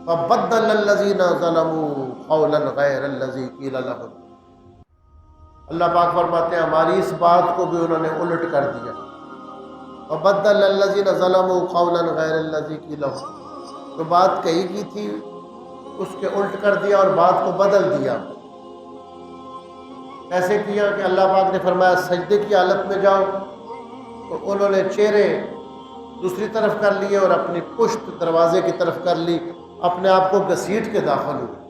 فبدل الذین ظلموا قولا غیر الذی قیل لهم۔ اللہ پاک فرماتے ہیں ہماری اس بات کو بھی انہوں نے الٹ کر دیا۔ فبدل الذین ظلموا قولا غیر الذی قیل لهم، جو بات کہی کی تھی اس کے الٹ کر دیا اور بات کو بدل دیا۔ ایسے کیا کہ اللہ پاک نے فرمایا سجدے کی حالت میں جاؤ، تو انہوں نے چہرے دوسری طرف کر لیے اور اپنی پشت دروازے کی طرف کر لی، اپنے آپ کو گھسیٹ کے داخل ہوئے۔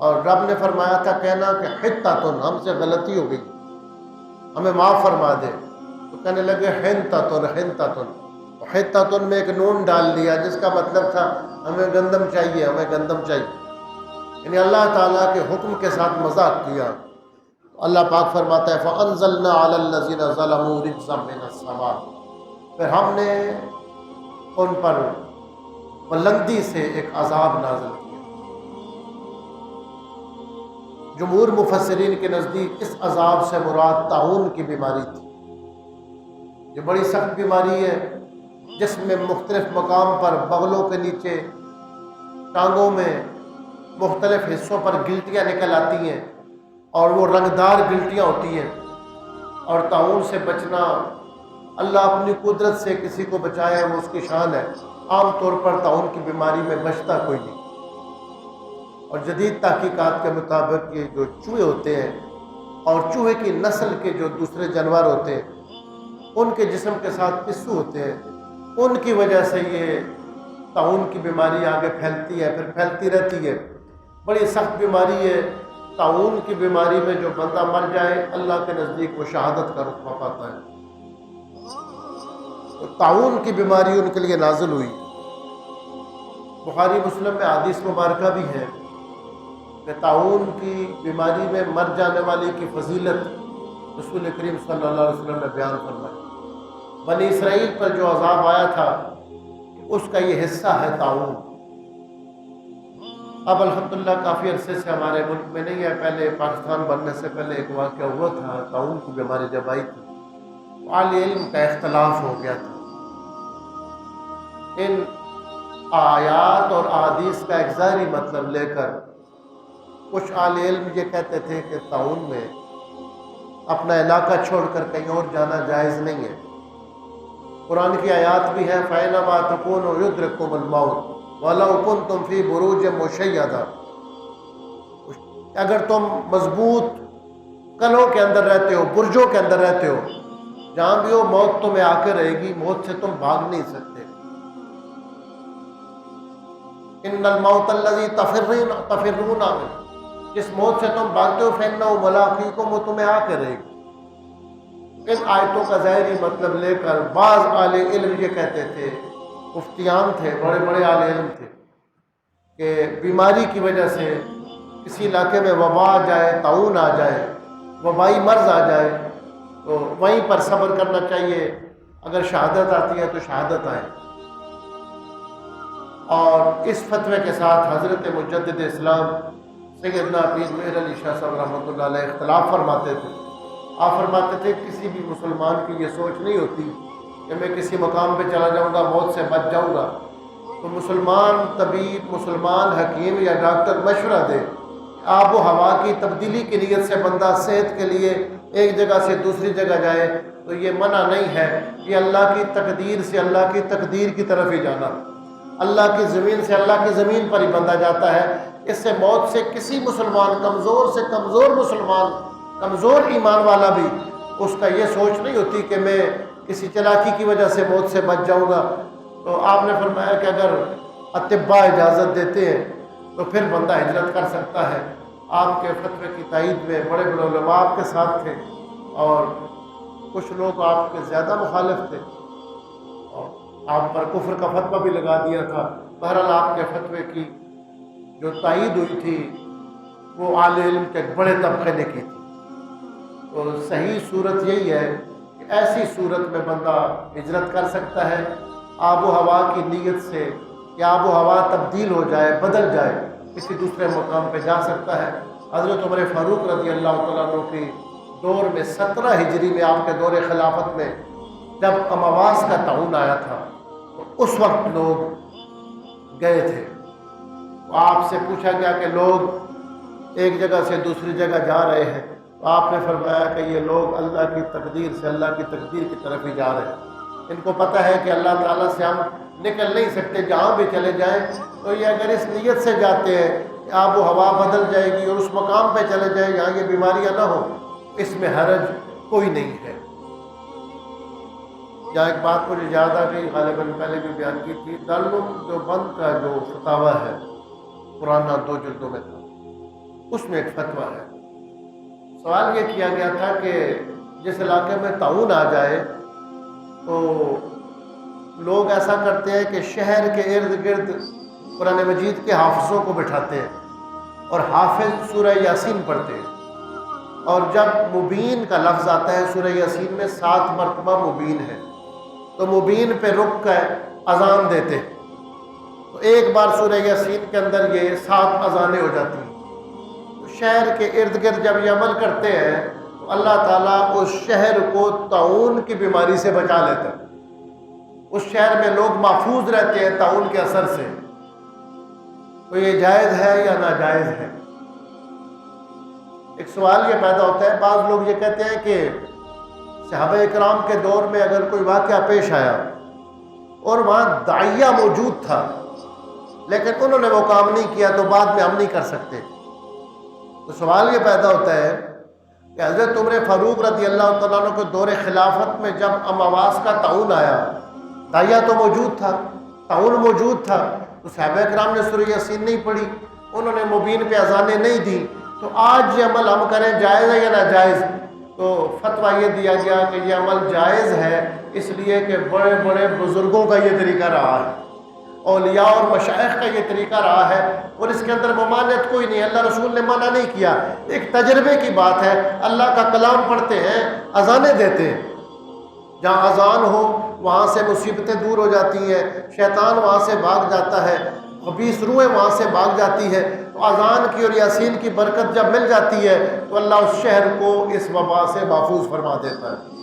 اور رب نے فرمایا تھا کہنا کہ حتۃ، ہم سے غلطی ہو گئی، ہمیں معاف فرما دے، تو کہنے لگے حنتۃ حنتۃ، حتۃ میں ایک نون ڈال لیا جس کا مطلب تھا ہمیں گندم چاہیے، ہمیں گندم چاہیے، یعنی اللہ تعالیٰ کے حکم کے ساتھ مذاق کیا۔ اللہ پاک فرماتا ہے فَأَنزَلْنَا عَلَى الَّذِينَ ظَلَمُوا رِجْزًا مِّنَ السَّمَاءِ، پھر ہم نے ان پر بلندی سے ایک عذاب نازل کیا۔ جمہور مفسرین کے نزدیک اس عذاب سے مراد طاعون کی بیماری تھی۔ یہ بڑی سخت بیماری ہے جس میں مختلف مقام پر بغلوں کے نیچے، ٹانگوں میں، مختلف حصوں پر گلٹیاں نکل آتی ہیں اور وہ رنگدار گلٹیاں ہوتی ہیں، اور طاعون سے بچنا اللہ اپنی قدرت سے کسی کو بچایا وہ اس کی شان ہے۔ عام طور پر طاعون کی بیماری میں بچتا کوئی نہیں، اور جدید تحقیقات کے مطابق یہ جو چوہے ہوتے ہیں اور چوہے کی نسل کے جو دوسرے جانور ہوتے ہیں ان کے جسم کے ساتھ پسو ہوتے ہیں، ان کی وجہ سے یہ طاعون کی بیماری آگے پھیلتی ہے، پھر پھیلتی رہتی ہے۔ بڑی سخت بیماری ہے۔ طاعون کی بیماری میں جو بندہ مر جائے اللہ کے نزدیک وہ شہادت کا رتبہ پاتا ہے۔ تو طاعون کی بیماری ان کے لیے نازل ہوئی۔ بخاری مسلم میں حدیث مبارکہ بھی ہے کہ طاعون کی بیماری میں مر جانے والے کی فضیلت رسول کریم صلی اللہ علیہ وسلم نے بیان فرمائی۔ بنی اسرائیل پر جو عذاب آیا تھا اس کا یہ حصہ ہے طاعون۔ اب الحمدللہ کافی عرصے سے ہمارے ملک میں نہیں ہے، پہلے پاکستان بننے سے پہلے ایک واقعہ ہوا تھا، طاعون کی بیماری جب آئی تھی اہل علم کا اختلاف ہو گیا تھا۔ ان آیات اور احادیث کا ایک ظاہری مطلب لے کر کچھ اہل علم یہ کہتے تھے کہ طاعون میں اپنا علاقہ چھوڑ کر کہیں اور جانا جائز نہیں ہے۔ قرآن کی آیات بھی ہے فَأَيْنَمَا تَكُونُوا يُدْرِككُمُ الْمَوْتُ وَلَوْ كُنْتُمْ فِي بُرُوجٍ مُشَيَّدَةٍ، اگر تم مضبوط قلعوں کے اندر رہتے ہو، برجوں کے اندر رہتے ہو، جہاں بھی ہو موت تمہیں آ کے رہے گی، موت سے تم بھاگ نہیں سکتے۔ ان الموت الذی تفرون منہ، جس موت سے تم بھاگتے ہو فإنہ ملاقیکم، وہ تمہیں آ کے رہے گی۔ ان آیتوں کا ظاہری مطلب لے کر بعض اہل علم یہ کہتے تھے، مفتیان تھے، بڑے بڑے اہل علم تھے، کہ بیماری کی وجہ سے کسی علاقے میں وبا آ جائے، طاعون آ جائے، وبائی مرض آ جائے تو وہیں پر صبر کرنا چاہیے، اگر شہادت آتی ہے تو شہادت آئے۔ اور اس فتوے کے ساتھ حضرت مجدد اسلام سیدنا پیر مہر علی شاہ صاحب رحمۃ اللہ علیہ اختلاف فرماتے تھے۔ آپ فرماتے تھے کسی بھی مسلمان کی یہ سوچ نہیں ہوتی کہ میں کسی مقام پہ چلا جاؤں گا، موت سے بچ جاؤں گا، تو مسلمان طبیب، مسلمان حکیم یا ڈاکٹر مشورہ دے، آب و ہوا کی تبدیلی کی نیت سے بندہ صحت کے لیے ایک جگہ سے دوسری جگہ جائے تو یہ منع نہیں ہے، یہ اللہ کی تقدیر سے اللہ کی تقدیر کی طرف ہی جانا، اللہ کی زمین سے اللہ کی زمین پر ہی بندہ جاتا ہے۔ اس سے موت سے کسی مسلمان، کمزور سے کمزور مسلمان، کمزور ایمان والا بھی، اس کا یہ سوچ نہیں ہوتی کہ میں کسی چلاکی کی وجہ سے موت سے بچ جاؤں گا۔ تو آپ نے فرمایا کہ اگر اطباء اجازت دیتے ہیں تو پھر بندہ ہجرت کر سکتا ہے۔ آپ کے فتوے کی تائید میں بڑے بڑے علماء آپ کے ساتھ تھے اور کچھ لوگ آپ کے زیادہ مخالف تھے اور آپ پر کفر کا فتویٰ بھی لگا دیا تھا۔ بہرحال آپ کے فتوے کی جو تائید ہوئی تھی وہ اہل علم کے ایک بڑے طبقے نے کی تھی۔ تو صحیح صورت یہی ہے کہ ایسی صورت میں بندہ ہجرت کر سکتا ہے آب و ہوا کی نیت سے، کہ آب و ہوا تبدیل ہو جائے، بدل جائے، کسی دوسرے مقام پہ جا سکتا ہے۔ حضرت عمر فاروق رضی اللہ تعالیٰ عنہ کی دور میں 17 ہجری میں، آپ کے دور خلافت میں جب امواس کا طاعون آیا تھا تو اس وقت لوگ گئے تھے آپ سے پوچھا گیا کہ لوگ ایک جگہ سے دوسری جگہ جا رہے ہیں، تو آپ نے فرمایا کہ یہ لوگ اللہ کی تقدیر سے اللہ کی تقدیر کی طرف ہی جا رہے ہیں۔ ان کو پتہ ہے کہ اللہ تعالیٰ سے ہم نکل نہیں سکتے، جہاں بھی چلے جائیں، تو یہ اگر اس نیت سے جاتے ہیں کہ آب و ہوا بدل جائے گی اور اس مقام پہ چلے جائیں جہاں یہ بیماریاں نہ ہوں، اس میں حرج کوئی نہیں ہے۔ یا ایک بات مجھے یاد آ گئی، غالباً پہلے بھی بیان کی تھی، دارالعلوم دیوبند کا جو فتاویٰ ہے پرانا 2 جلدوں میں تھا، اس میں ایک فتویٰ ہے۔ سوال یہ کیا گیا تھا کہ جس علاقے میں طاعون آ جائے تو لوگ ایسا کرتے ہیں کہ شہر کے ارد گرد قرآن مجید کے حافظوں کو بٹھاتے ہیں اور حافظ سورہ یاسین پڑھتے ہیں، اور جب مبین کا لفظ آتا ہے سورہ یاسین میں 7 مرتبہ مبین ہے، تو مبین پہ رک کر اذان دیتے ہیں، تو ایک بار سورہ یاسین کے اندر یہ 7 اذانیں ہو جاتی ہیں۔ تو شہر کے ارد گرد جب یہ عمل کرتے ہیں تو اللہ تعالیٰ اس شہر کو طاعون کی بیماری سے بچا لیتا ہے، اس شہر میں لوگ محفوظ رہتے ہیں طاعون کے اثر سے۔ تو یہ جائز ہے یا ناجائز ہے؟ ایک سوال یہ پیدا ہوتا ہے، بعض لوگ یہ کہتے ہیں کہ صحابہ اکرام کے دور میں اگر کوئی واقعہ پیش آیا اور وہاں داعیہ موجود تھا لیکن انہوں نے وہ کام نہیں کیا تو بعد میں ہم نہیں کر سکتے۔ تو سوال یہ پیدا ہوتا ہے کہ حضرت عمر فاروق رضی اللہ تعالیٰ عنہ کے دور خلافت میں جب امواس کا طاعون آیا، داعیہ تو موجود تھا، طاعون موجود تھا، تو صحابہ اکرام نے سورہ یاسین نہیں پڑھی، انہوں نے مبین پہ اذانیں نہیں دی، تو آج یہ عمل ہم کریں جائز ہے یا ناجائز؟ تو فتویٰ یہ دیا گیا کہ یہ عمل جائز ہے، اس لیے کہ بڑے بڑے بزرگوں کا یہ طریقہ رہا ہے، اولیاء اور مشائخ کا یہ طریقہ رہا ہے، اور اس کے اندر ممانعت کوئی نہیں، اللہ رسول نے منع نہیں کیا، ایک تجربے کی بات ہے۔ اللہ کا کلام پڑھتے ہیں، اذانیں دیتے ہیں، جہاں اذان ہو وہاں سے مصیبتیں دور ہو جاتی ہیں، شیطان وہاں سے بھاگ جاتا ہے، خبیث روحیں وہاں سے بھاگ جاتی ہے، تو اذان کی اور یاسین کی برکت جب مل جاتی ہے تو اللہ اس شہر کو اس وبا سے محفوظ فرما دیتا ہے۔